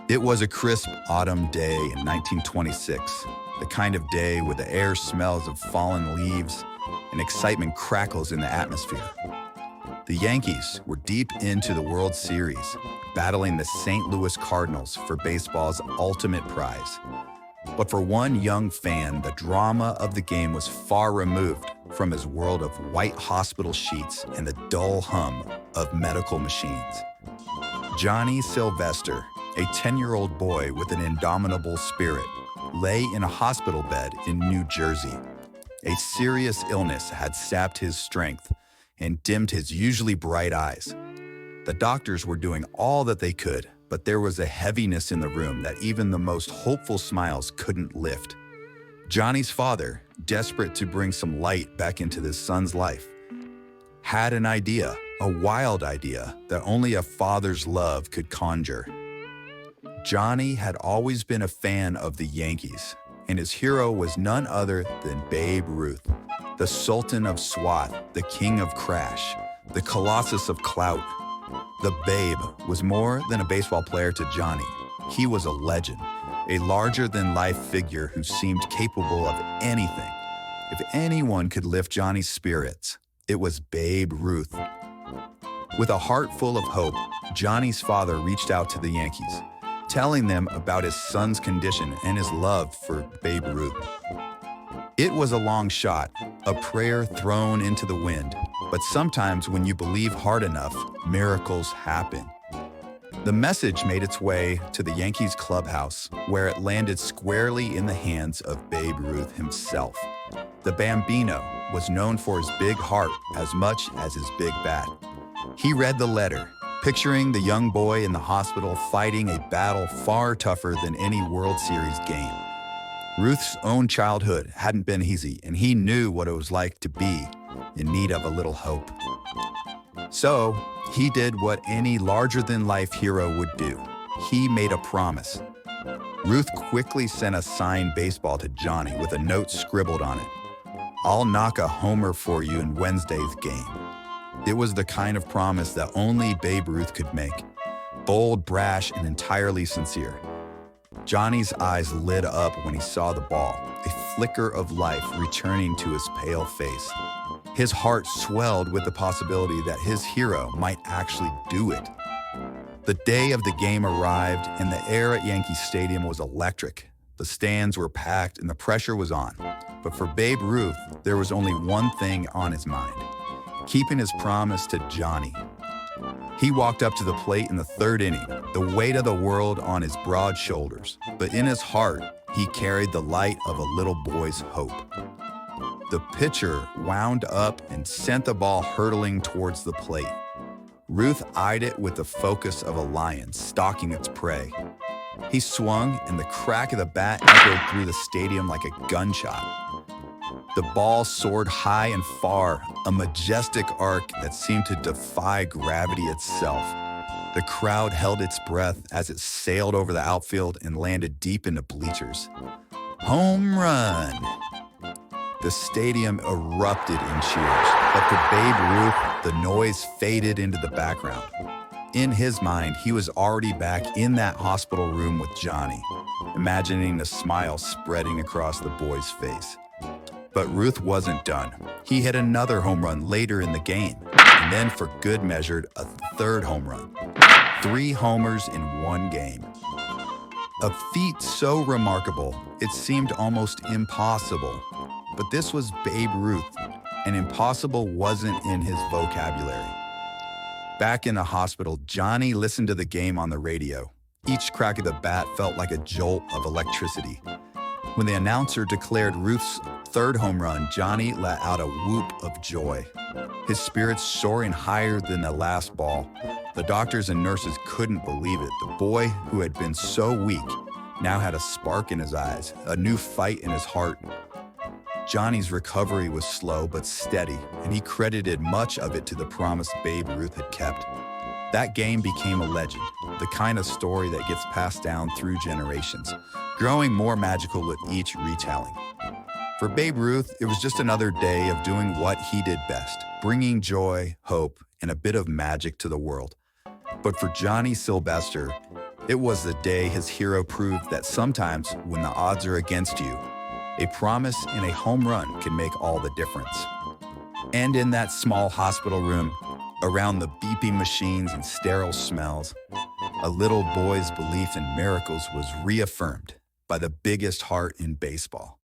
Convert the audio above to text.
It was a crisp autumn day in 1926, the kind of day where the air smells of fallen leaves and excitement crackles in the atmosphere. The Yankees were deep into the World Series, battling the St. Louis Cardinals for baseball's ultimate prize. But for one young fan, the drama of the game was far removed from his world of white hospital sheets and the dull hum of medical machines. Johnny Sylvester, a 10-year-old boy with an indomitable spirit, lay in a hospital bed in New Jersey. A serious illness had sapped his strength and dimmed his usually bright eyes. The doctors were doing all that they could, but there was a heaviness in the room that even the most hopeful smiles couldn't lift. Johnny's father, desperate to bring some light back into his son's life, had an idea, a wild idea that only a father's love could conjure. Johnny had always been a fan of the Yankees, and his hero was none other than Babe Ruth, the Sultan of Swath, the King of Crash, the Colossus of Clout. The Babe was more than a baseball player to Johnny. He was a legend, a larger-than-life figure who seemed capable of anything. If anyone could lift Johnny's spirits, it was Babe Ruth. With a heart full of hope, Johnny's father reached out to the Yankees, telling them about his son's condition and his love for Babe Ruth. It was a long shot, a prayer thrown into the wind, but sometimes when you believe hard enough, miracles happen. The message made its way to the Yankees clubhouse, where it landed squarely in the hands of Babe Ruth himself. The Bambino was known for his big heart as much as his big bat. He read the letter, picturing the young boy in the hospital fighting a battle far tougher than any World Series game. Ruth's own childhood hadn't been easy, and he knew what it was like to be in need of a little hope. So, he did what any larger-than-life hero would do. He made a promise. Ruth quickly sent a signed baseball to Johnny with a note scribbled on it. "I'll knock a homer for you in Wednesday's game." It was the kind of promise that only Babe Ruth could make. Bold, brash, and entirely sincere. Johnny's eyes lit up when he saw the ball, a flicker of life returning to his pale face. His heart swelled with the possibility that his hero might actually do it. The day of the game arrived, and the air at Yankee Stadium was electric. The stands were packed, and the pressure was on. But for Babe Ruth, there was only one thing on his mind: keeping his promise to Johnny. He walked up to the plate in the third inning, the weight of the world on his broad shoulders. But in his heart, he carried the light of a little boy's hope. The pitcher wound up and sent the ball hurtling towards the plate. Ruth eyed it with the focus of a lion stalking its prey. He swung, and the crack of the bat echoed through the stadium like a gunshot. The ball soared high and far, a majestic arc that seemed to defy gravity itself. The crowd held its breath as it sailed over the outfield and landed deep into bleachers. Home run! The stadium erupted in cheers, but for Babe Ruth, the noise faded into the background. In his mind, he was already back in that hospital room with Johnny, imagining a smile spreading across the boy's face. But Ruth wasn't done. He hit another home run later in the game, and then for good measure, a third home run. 3 homers in one game. A feat so remarkable, it seemed almost impossible. But this was Babe Ruth, and impossible wasn't in his vocabulary. Back in the hospital, Johnny listened to the game on the radio. Each crack of the bat felt like a jolt of electricity. When the announcer declared Ruth's third home run, Johnny let out a whoop of joy. His spirits soaring higher than the last ball. The doctors and nurses couldn't believe it. The boy who had been so weak now had a spark in his eyes, a new fight in his heart. Johnny's recovery was slow but steady, and he credited much of it to the promise Babe Ruth had kept. That game became a legend, the kind of story that gets passed down through generations, growing more magical with each retelling. For Babe Ruth, it was just another day of doing what he did best, bringing joy, hope, and a bit of magic to the world. But for Johnny Sylvester, It was the day his hero proved that sometimes, when the odds are against you, a promise and a home run can make all the difference. And in that small hospital room, around the beeping machines and sterile smells, a little boy's belief in miracles was reaffirmed by the biggest heart in baseball.